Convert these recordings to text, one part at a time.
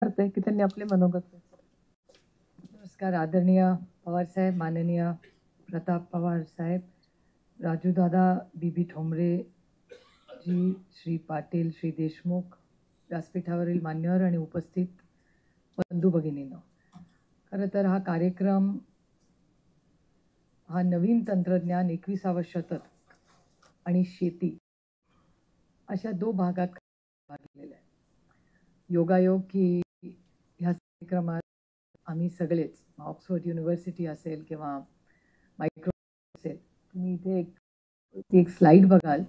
करते की त्यांनी आपले मनोगत व्यक्त. नमस्कार आदरणीय पवार साहेब, माननीय प्रताप पवार साहेब, राजू दादा, बीबी ठोंबरे जी, श्री पाटील, श्री देशमुख, व्यासपीठावरील मान्यवर आणि उपस्थित बंधू भगिनींनो, खरं तर हा कार्यक्रम हा नवीन तंत्रज्ञान 21वे शतक आणि शेती अशा 2 भागात विभागलेला आहे. योगायोग की ह्या कार्यक्रमात आम्ही सगळेच, ऑक्सफोर्ड युनिव्हर्सिटी असेल किंवा मायक्रो असेल, तुम्ही इथे एक स्लाइड बघाल.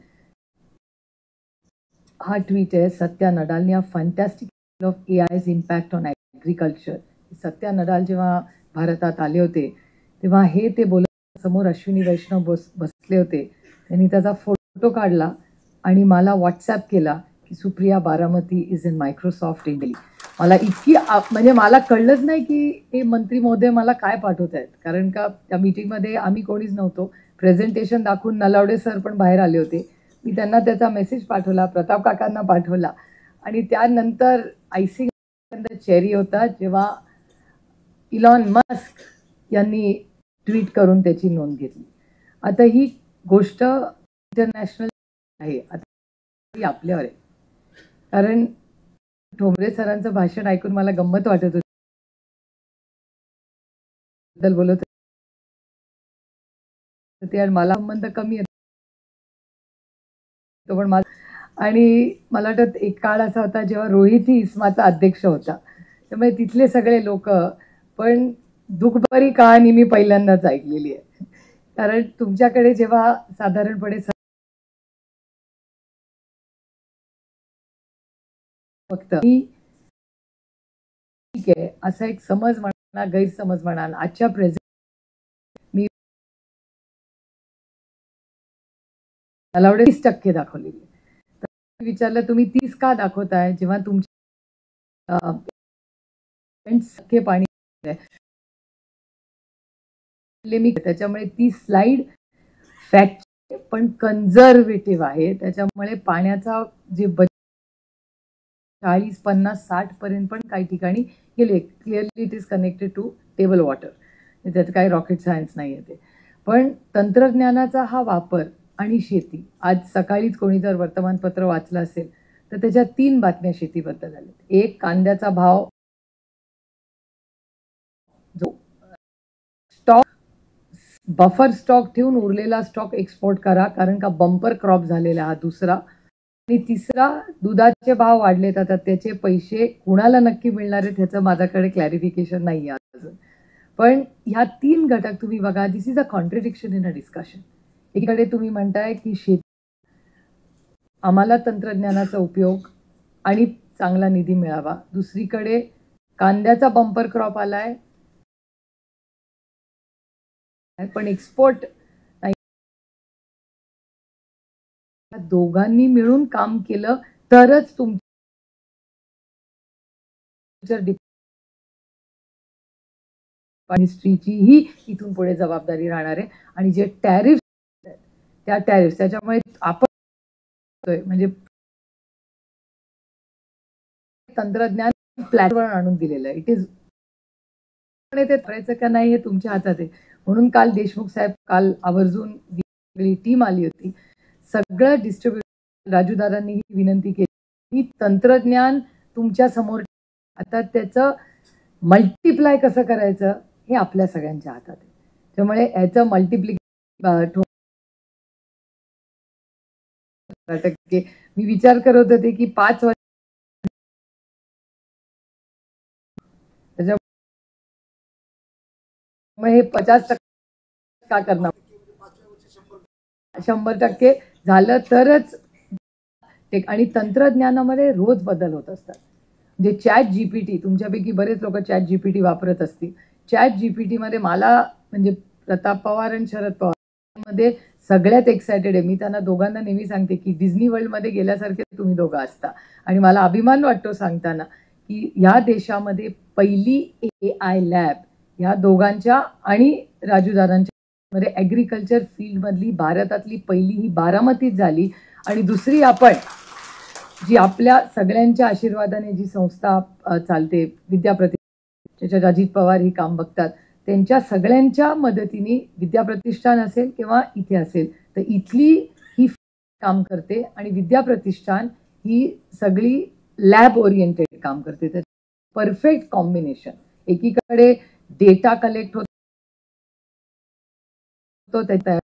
हा ट्वीट आहे सत्या नडालने, a fantastic of AI's impact on agriculture. Satya Nadella जेव्हा भारतात आले होते तेव्हा हे ते बोलत समोर अश्विनी वैष्णव बसले होते. त्यांनी त्याचा फोटो काढला आणि मला व्हॉट्सॲप केला की Supriya Baramati is in Microsoft India. मला इतकी म्हणजे मला कळलंच नाही की हे मंत्री महोदय मला काय पाठवत आहेत, कारण का त्या मीटिंगमध्ये आम्ही कोणीच नव्हतो. प्रेझेंटेशन दाखवून नलावडे सर पण बाहेर आले होते. मी त्यांना त्याचा मेसेज पाठवला, प्रताप काकांना पाठवला आणि त्यानंतर आयसिंग चेरी होता जेव्हा इलॉन मस्क यांनी ट्विट करून त्याची नोंद घेतली. आता ही गोष्ट इंटरनॅशनल आहे, आता आपल्यावर आहे. कारण ठोंबरे सरांचं भाषण ऐकून मला गंमत वाटत होती, बोलत होते आणि मला संबंध कमी आहे पण मला, आणि मला वाटतं एक काळ असा होता जेव्हा रोहित इस्माचा अध्यक्ष होता, त्यामुळे तिथले सगळे लोक. पण दुःखभरी कहाणी मी पहिल्यांदाच ऐकलेली आहे, कारण तुमच्याकडे जेव्हा साधारणपणे फक्त ठीक आहे असा एक समज म्हणा, गैरसमज म्हणा, आजच्या प्रेझेंट मी मला 30% दाखवलेली. विचारलं तुम्ही 30 का दाखवताय जेव्हा तुमच्या पाणी मी, त्याच्यामुळे ती स्लाइड फॅक्ट पण कन्झर्वेटिव्ह आहे. त्याच्यामुळे पाण्याचा जे 40, 50, 60 पर्यंत पण काही ठिकाणी गेले. Clearly it is connected to table water. त्यात काही रॉकेट सायन्स नाही आहे ते. पण तंत्रज्ञानाचा हा वापर आणि शेती, आज सकाळीच कोणी जर वर्तमानपत्र वाचलं असेल तर त्याच्यात 3 बातम्या शेतीबद्दल आल्या. एक, कांद्याचा भाव, जो स्टॉक बफर स्टॉक ठेवून उरलेला स्टॉक एक्सपोर्ट करा, कारण का बंपर क्रॉप झालेला हा दुसरा. आणि तिसरा, दुधाचे भाव वाढलेत, आता त्याचे पैसे कुणाला नक्की मिळणार आहेत ह्याचं माझ्याकडे क्लॅरिफिकेशन नाही आहे अजून. पण ह्या 3 घटक तुम्ही बघा, this is a contradiction in a discussion. एकीकडे तुम्ही म्हणताय की शेती आम्हाला तंत्रज्ञानाचा उपयोग आणि चांगला निधी मिळावा, दुसरीकडे कांद्याचा बंपर क्रॉप आलाय पण एक्सपोर्ट नाही. दोघांनी मिळून काम केलं तरच तुमच्या मिनिस्ट्रीची ही इथून पुढे जबाबदारी राहणार आहे. आणि जे टॅरिफ, त्या टॅरिफ त्याच्यामुळे आपण म्हणजे तंत्रज्ञान प्लॅटफॉर्म आणून दिलेलं आहे. इट इज ते करायचं का नाही हे तुमच्या हातात आहे. म्हणून काल देशमुख साहेब काल आवर्जून टीम आली होती, सगळं डिस्ट्रीब्युट राजूदादांनी ही विनंती केली की तंत्रज्ञान तुमच्या समोर, आता त्याचं मल्टिप्लाय कसं करायचं हे आपल्या सगळ्यांच्या हातात आहे. त्यामुळे याचं मल्टिप्लिकेशन मी विचार करत होते की 5 वर्ष हे 50% का करणार, 100% झालं तरच. आणि तंत्रज्ञानामध्ये रोज बदल होत असतात. म्हणजे चॅट जीपीटी, तुमच्यापैकी बरेच लोक चॅट जीपीटी वापरत असतील. चॅट जीपीटी मध्ये मला म्हणजे प्रताप पवार आणि शरद पवार मध्ये सगळ्यात एक्सायटेड आहे. मी त्यांना दोघांना नेहमी सांगते की डिझनी वर्ल्ड मध्ये गेल्यासारखे तुम्ही दोघं असता, आणि मला अभिमान वाटतो सांगताना की ह्या देशामध्ये पहिली AI लॅब ह्या दोघांच्या आणि राजूदादांच्या मध्ये ॲग्रिकल्चर फील्ड मधली भारतातली पहिली ही बारामतीत झाली. आणि दुसरी आपण जी आपल्या सगळ्यांच्या आशीर्वादाने जी संस्था चालते, विद्याप्रतिष्ठान, त्याच्यात अजित पवार ही काम बघतात, त्यांच्या सगळ्यांच्या मदतीने विद्याप्रतिष्ठान असेल किंवा इथे असेल, तर इथली ही काम करते आणि विद्याप्रतिष्ठान ही सगळी लॅब ओरिएंटेड काम करते. तर परफेक्ट कॉम्बिनेशन, एकीकडे डेटा कलेक्ट होतो, ते तयार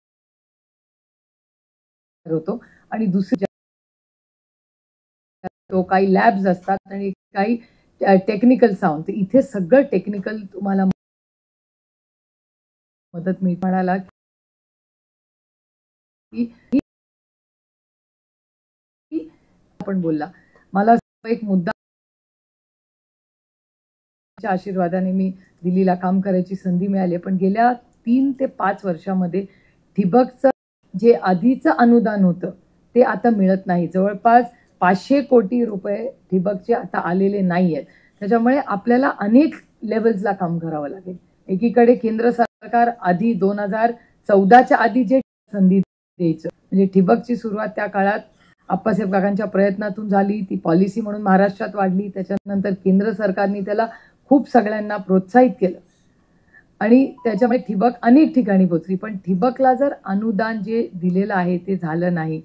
होतो आणि दुसरी काही लॅब्स असतात आणि काही टेक्निकल साऊंड. तर इथे सगळं टेक्निकल तुम्हाला मदत मी म्हणाला की आपण बोलला, मला एक मुद्दा आशीर्वादाने मी दिल्लीला काम करायची संधी मिळाली, पण गेल्या 3 ते 5 वर्षामध्ये ठिबकचं जे आधीचं अनुदान होतं ते आता मिळत नाही. जवळपास 500 कोटी रुपये ठिबकचे आता आलेले नाही आहेत. त्याच्यामुळे आपल्याला अनेक लेवल्सला काम करावं लागेल. एकीकडे केंद्र सरकार आधी 2014च्या आधी जे संधी द्यायचं, म्हणजे ठिबकची सुरुवात त्या काळात आप्पासाहेब काकांच्या प्रयत्नातून झाली, ती पॉलिसी म्हणून महाराष्ट्रात वाढली. त्याच्यानंतर केंद्र सरकारने त्याला खूप सगळ्यांना प्रोत्साहित केलं आणि त्याच्यामुळे ठिबक अनेक ठिकाणी पोहोचली. पण ठिबकला जर अनुदान जे दिलेलं आहे ते झालं नाही,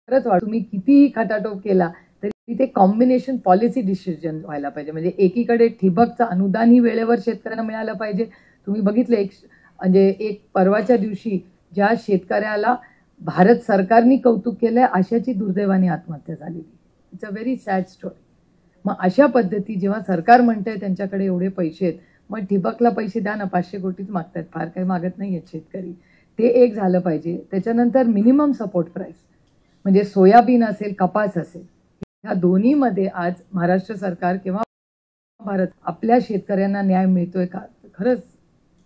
खरंच तुम्ही कितीही खटाटोप केला तरी ते कॉम्बिनेशन पॉलिसी डिसिजन व्हायला पाहिजे. म्हणजे एकीकडे ठिबकचं अनुदानही वेळेवर शेतकऱ्यांना मिळालं पाहिजे. तुम्ही बघितलं म्हणजे एक परवाच्या दिवशी ज्या शेतकऱ्याला भारत सरकारने कौतुक केलंय अशाची दुर्दैवाने आत्महत्या झालेली. It's a very sad story. मग अशा पद्धती जेव्हा सरकार म्हणतंय त्यांच्याकडे एवढे पैसे आहेत, मग ठिबकला पैसे द्या ना, 500 कोटीच मागतायत, फार काही मागत नाही आहेत शेतकरी. ते एक झालं पाहिजे. त्याच्यानंतर मिनिमम सपोर्ट प्राइस, म्हणजे सोयाबीन असेल, कपास असेल, ह्या दोन्हीमध्ये आज महाराष्ट्र सरकार किंवा भारत आपल्या शेतकऱ्यांना न्याय मिळतोय का? खरंच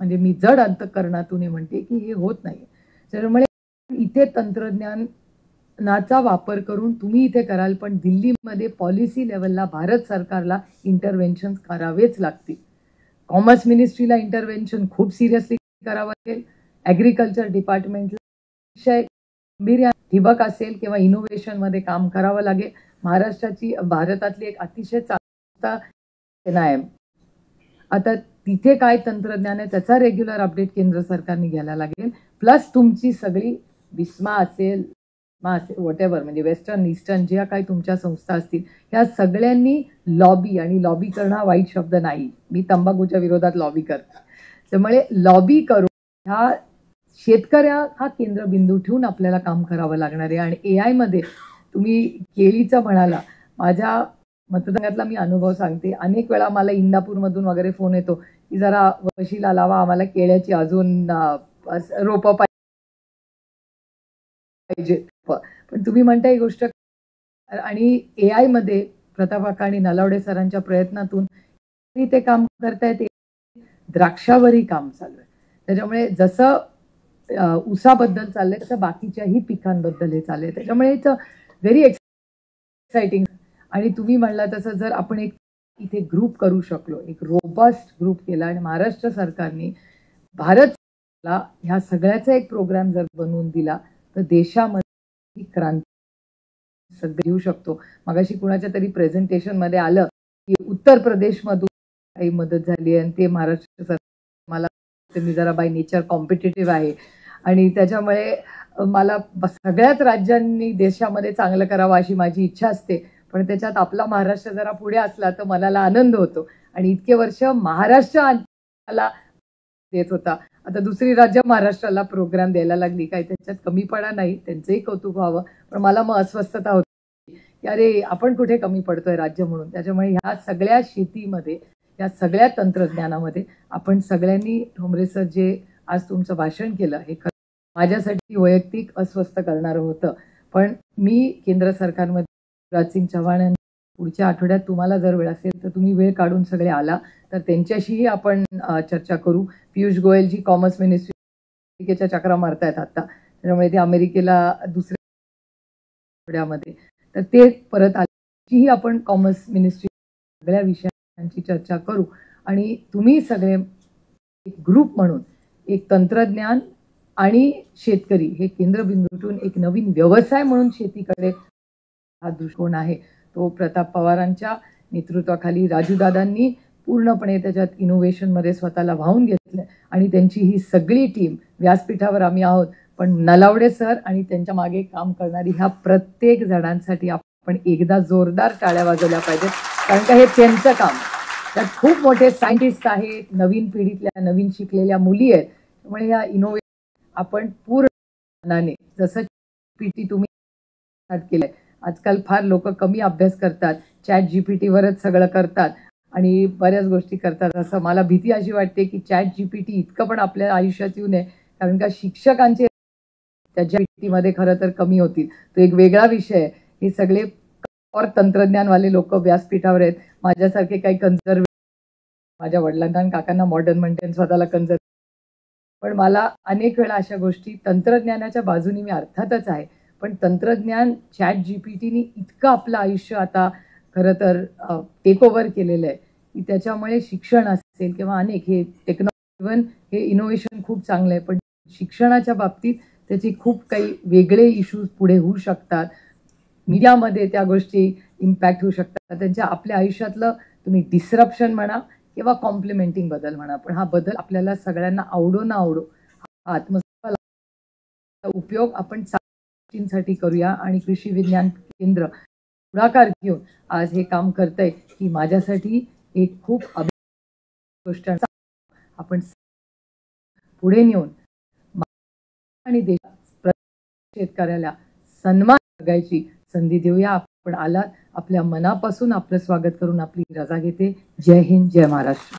म्हणजे मी जड अंतःकरणातून म्हणते की हे होत नाही. त्यामुळे इथे तंत्रज्ञानाचा वापर करून तुम्ही इथे कराल, पण दिल्लीमध्ये पॉलिसी लेवलला भारत सरकारला इंटरव्हेन्शन करावेच लागतील. कॉमर्स मिनिस्ट्रीला इंटरव्हेन्शन खूप सिरियसली करावं लागेल. ॲग्रिकल्चर डिपार्टमेंटला ठिबक असेल किंवा इनोव्हेशन मध्ये काम करावं लागेल. महाराष्ट्राची भारतातली एक अतिशय चांगली आहे. आता तिथे काय तंत्रज्ञान आहे त्याचा रेग्युलर अपडेट केंद्र सरकारने घ्यायला लागेल. प्लस तुमची सगळी बिस्मा असेल, व्हॉट एव्हर, म्हणजे वेस्टर्न ईस्टर्न ज्या काही तुमच्या संस्था असतील, ह्या सगळ्यांनी लॉबी, आणि लॉबी करणं हा वाईट शब्द नाही, मी तंबाखूच्या विरोधात लॉबी करते, त्यामुळे लॉबी करून ह्या शेतकऱ्या हा केंद्रबिंदू ठेवून आपल्याला काम करावं लागणार आहे. आणि AI मध्ये तुम्ही केळीचं म्हणाला, माझ्या मतदारसंघातला मी अनुभव सांगते. अनेक वेळा मला इंदापूरमधून वगैरे फोन येतो की जरा वशिला लावा, आम्हाला केळ्याची अजून रोपं पाहिजे. पण तुम्ही म्हणताय ही गोष्ट, आणि AI मध्ये प्रताप काका आणि नलावडे सरांच्या प्रयत्नातून ते काम करतायत. द्राक्षावरही काम चालू आहे. त्याच्यामुळे जसं ऊसाबद्दल चाललंय तसं बाकीच्याही पिकांबद्दल हे चाललंय. त्याच्यामुळे इट्स अ व्हेरी एक्साइटिंग. आणि तुम्ही म्हणला तसं जर आपण एक इथे ग्रुप करू शकलो, एक रोबस्ट ग्रुप केला आणि महाराष्ट्र सरकारने भारतला ह्या सगळ्याचा एक प्रोग्राम जर बनवून दिला तर देशामध्ये क्रांती सगळं येऊ शकतो. मगाशी कुणाच्या तरी प्रेझेंटेशन मध्ये आलं की उत्तर प्रदेशमधून काही मदत झाली आणि ते महाराष्ट्र सरकार, मला मी जरा बाय नेचर कॉम्पिटिटिव्ह आहे आणि त्याच्यामुळे मला सगळ्याच राज्यांनी देशामध्ये चांगलं करावं अशी माझी इच्छा असते. पण त्याच्यात आपला महाराष्ट्र जरा पुढे असला तर मनाला आनंद होतो. आणि इतके वर्ष महाराष्ट्राला देत होता, आता दुसरी राज्य महाराष्ट्राला प्रोग्राम द्यायला लागली. काही त्याच्यात कमीपणा नाही, त्यांचंही कौतुक व्हावं, पण मला मग अस्वस्थता होती की अरे आपण कुठे कमी पडतोय राज्य म्हणून. त्याच्यामुळे ह्या सगळ्या शेतीमध्ये, या सगळ्या तंत्रज्ञानामध्ये आपण सगळ्यांनी, ठोंबरे सर जे आज तुमचं भाषण केलं हे माझ्यासाठी वैयक्तिक अस्वस्थ करणारं होतं. पण मी केंद्र सरकारमध्ये शिवराज सिंग चौहान, पुढच्या आठवड्यात तुम्हाला जर वेळ असेल तर तुम्ही वेळ काढून सगळे आला तर त्यांच्याशीही आपण चर्चा करू. पियुष गोयलजी कॉमर्स मिनिस्ट्री अमेरिकेच्या चक्रा मारतायत आता, त्यामुळे ते अमेरिकेला दुसऱ्या आठवड्यामध्ये, तर ते परत आल्याचीही आपण कॉमर्स मिनिस्ट्री सगळ्या विषयांची चर्चा करू. आणि तुम्ही सगळे एक ग्रुप म्हणून एक तंत्रज्ञान आणि शेतकरी हे केंद्रबिंदूतून एक नवीन व्यवसाय म्हणून शेतीकडे हा दृष्टिकोन आहे तो प्रताप पवारांच्या नेतृत्वाखाली राजूदादांनी पूर्णपणे त्याच्यात इनोव्हेशनमध्ये स्वतःला वाहून घेतलं आणि त्यांची ही सगळी टीम व्यासपीठावर आम्ही आहोत, पण नलावडे सर आणि त्यांच्या मागे काम करणारी ह्या प्रत्येक जणांसाठी आपण एकदा जोरदार टाळ्या वाजवल्या पाहिजेत, कारण का हे त्यांचं काम. त्यात खूप मोठे सायंटिस्ट आहेत, नवीन पिढीतल्या नवीन शिकलेल्या मुली आहेत. त्यामुळे ह्या इनोव्हेशन आपण पूर्णपणे जसं GPT तुम्ही स्टार्ट केलंय, आजकाल फार लोक कमी अभ्यास करतात, ChatGPT वरच सगळं करतात आणि बऱ्याच गोष्टी करतात. असं मला भीती अशी वाटते की ChatGPT इतकं पण आपल्या आयुष्यात येऊ नये, कारण का शिक्षकांचे त्याच्या मध्ये खरं तर कमी होतील. तो एक वेगळा विषय आहे. हे सगळे और तंत्रज्ञानवाले लोक व्यासपीठावर आहेत. माझ्यासारखे काही कन्झर्वेटिव्ह, माझ्या वडिलांना आणि काकांना मॉडर्न म्हणते, स्वतःला कन्झर्वेटिव्ह. पण मला अनेक वेळा अशा गोष्टी तंत्रज्ञानाच्या बाजूनी मी अर्थातच आहे, पण तंत्रज्ञान ChatGPTनी इतकं आपलं आयुष्य आता खरं तर टेक ओव्हर केलेलं आहे की त्याच्यामुळे शिक्षण असेल किंवा अनेक हे टेक्नॉलॉजी हे इनोव्हेशन खूप चांगलं आहे, पण शिक्षणाच्या बाबतीत त्याचे खूप काही वेगळे इश्यूज पुढे होऊ शकतात. मीडियामध्ये त्या गोष्टी इम्पॅक्ट होऊ शकतात. त्यांच्या आपल्या आयुष्यातलं तुम्ही डिसरप्शन म्हणा किंवा कॉम्प्लिमेंटिंग बदल म्हणा, पण हा बदल आपल्याला सगळ्यांना आवडो ना आवडो हा आत्मसात उपयोग आपण साठी करूया. आणि कृषी विज्ञान केंद्र पुढाकार घेऊन आज हे काम करतंय ही माझ्यासाठी एक खूप गोष्ट आपण पुढे नेऊन आणि देशात शेतकऱ्याला सन्मान जगायची संधी देऊया. आपण आलात, आपल्या मनापासून आपलं स्वागत करून आपली रजा घेते. जय हिंद, जय महाराष्ट्र.